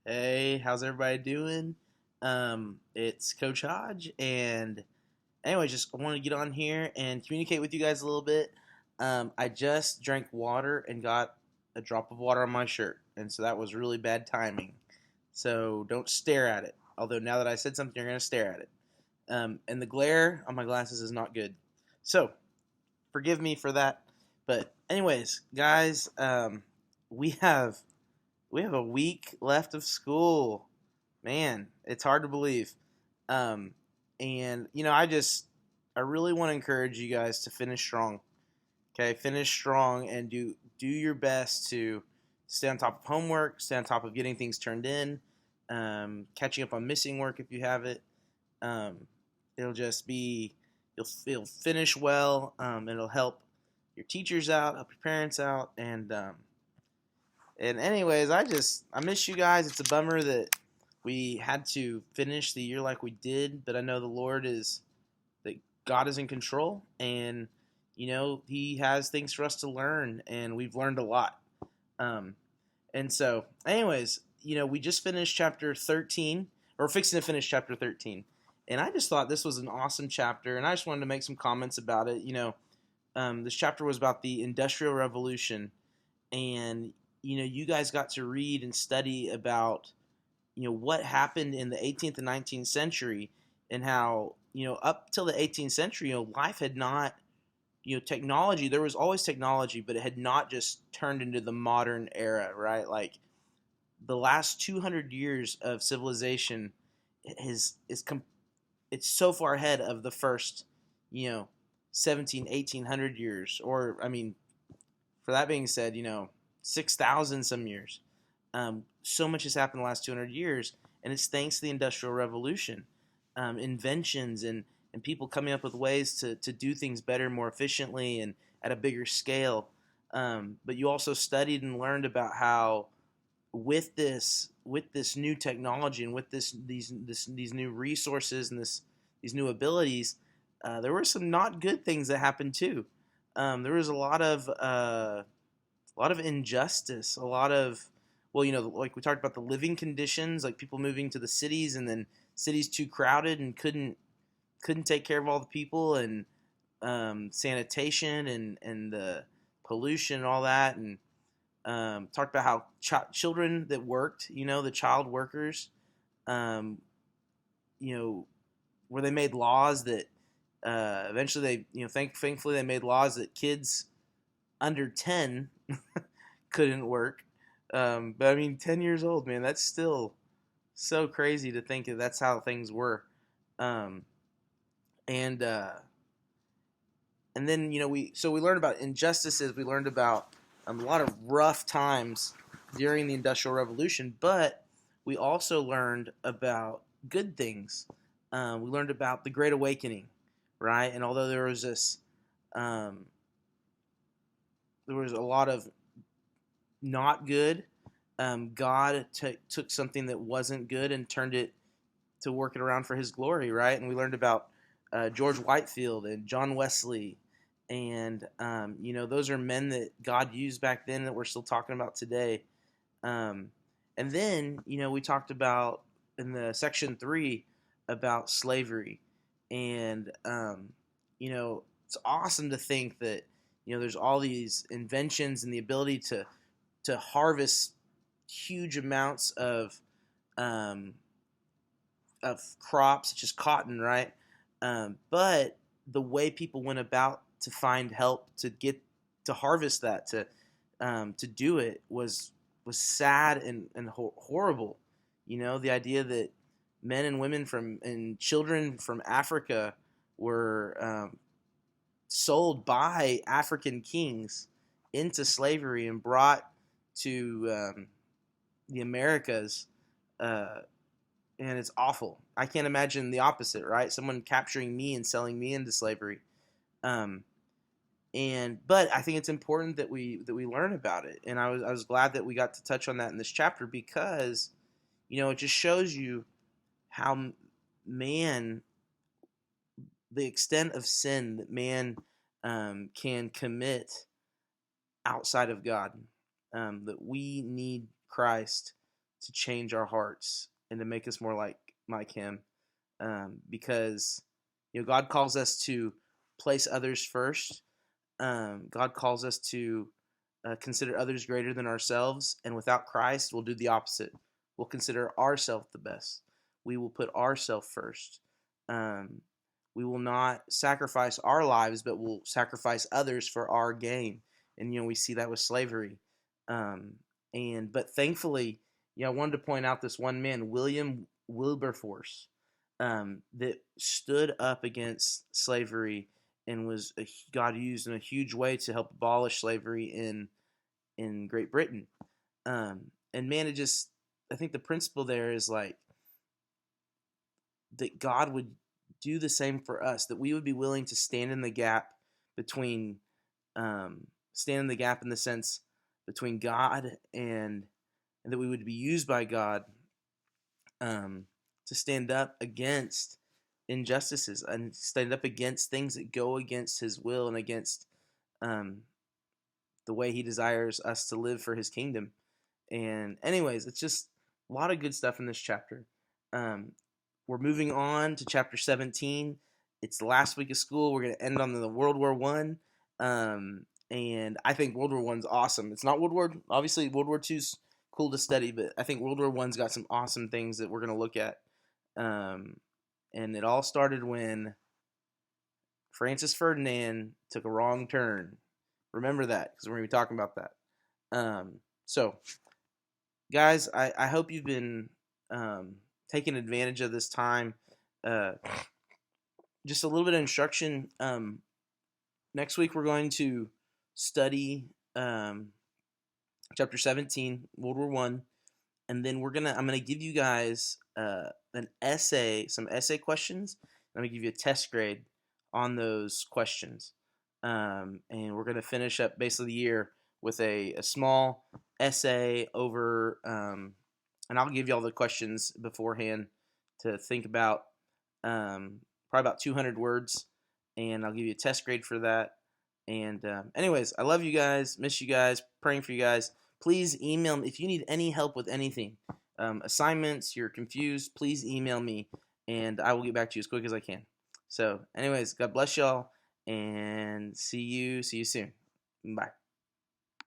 Hey, how's everybody doing? It's Coach Hodge, and anyway, just want to get on here and communicate with you guys a little bit. I just drank water and got a drop of water on my shirt, and so that was really bad timing. So don't stare at it. Although now that I said something, you're gonna stare at it. And the glare on my glasses is not good. So forgive me for that. But anyways, guys, we have we have a week left of school. Man, it's hard to believe. Um, and I really want to encourage you guys to finish strong. Okay, finish strong and do your best to stay on top of homework, stay on top of getting things turned in, catching up on missing work if you have it. Um, it'll just be you'll finish well. It'll help your teachers out, help your parents out, and anyways, I miss you guys. It's a bummer that we had to finish the year like we did, but I know the Lord is that God is in control, and He has things for us to learn, and we've learned a lot. Um, and so, anyways, we just finished chapter 13, or fixing to finish chapter 13, and I just thought this was an awesome chapter, and I just wanted to make some comments about it. This chapter was about the Industrial Revolution, and you guys got to read and study about what happened in the 18th and 19th century, and how up till the 18th century, life had not, technology, there was always technology, but it had not just turned into the modern era, right? Like the last 200 years of civilization it's so far ahead of the first, you know 1800 years, or I mean, for that being said, 6,000 some years. So much has happened in the last 200 years, and it's thanks to the Industrial Revolution. Inventions and people coming up with ways to do things better, more efficiently, and at a bigger scale. But you also studied and learned about how with this new technology and with these new resources and these new abilities, there were some not good things that happened too. There was a lot of injustice, a lot of, well, like we talked about the living conditions, like people moving to the cities, and then cities too crowded and couldn't take care of all the people, and sanitation and the pollution and all that, and talked about how children that worked, the child workers, um, you know, where they made laws that eventually they, thankfully they made laws that kids under 10 couldn't work. But I mean, 10 years old, man, that's still so crazy to think that that's how things were. Um, and and then we learned about injustices. We learned about a lot of rough times during the Industrial Revolution, but we also learned about good things. We learned about the Great Awakening, right? And although um, there was a lot of not good, God took something that wasn't good and turned it to work it around for His glory, right? And we learned about George Whitefield and John Wesley, and those are men that God used back then that we're still talking about today. Um, and then we talked about in the section 3 about slavery, and it's awesome to think that there's all these inventions and the ability to harvest huge amounts um, of crops such as cotton, right? But the way people went about to find help to harvest that, to do it, was sad and horrible. The idea that men and women and children from Africa were sold by African kings into slavery and brought to the Americas, uh, and it's awful. I can't imagine the opposite, right? Someone capturing me and selling me into slavery. Um, but I think it's important that we learn about it, and I was glad that we got to touch on that in this chapter, because it just shows you how man the extent of sin that man can commit outside of God. That we need Christ to change our hearts and to make us more like Him, because God calls us to place others first. God calls us to consider others greater than ourselves, and without Christ, we'll do the opposite. We'll consider ourselves the best. We will put ourselves first. We will not sacrifice our lives, but we'll sacrifice others for our gain. And we see that with slavery. But thankfully, I wanted to point out this one man, William Wilberforce, that stood up against slavery and was God used in a huge way to help abolish slavery in Great Britain. And man, I think the principle there is like that God would do the same for us, that we would be willing to stand in the gap in the sense between God and that we would be used by God to stand up against injustices and stand up against things that go against His will and against the way He desires us to live for His kingdom. And anyways, it's just a lot of good stuff in this chapter. We're moving on to chapter 17. It's the last week of school. We're going to end on the World War I. And I think World War I's awesome. It's not obviously World War II's cool to study, but I think World War I's got some awesome things that we're going to look at. And it all started when Francis Ferdinand took a wrong turn. Remember that, because we're going to be talking about that. So, guys, I hope you've been taking advantage of this time. Just a little bit of instruction. Next week we're going to study chapter 17, World War I, and then I'm gonna give you guys some essay questions. I'm gonna give you a test grade on those questions, and we're gonna finish up basically the year with a small essay over, and I'll give you all the questions beforehand to think about, probably about 200 words, and I'll give you a test grade for that. And anyways, I love you guys, miss you guys, praying for you guys. Please email me if you need any help with anything, assignments, you're confused, please email me, and I will get back to you as quick as I can. So anyways, God bless y'all, and see you soon. Bye.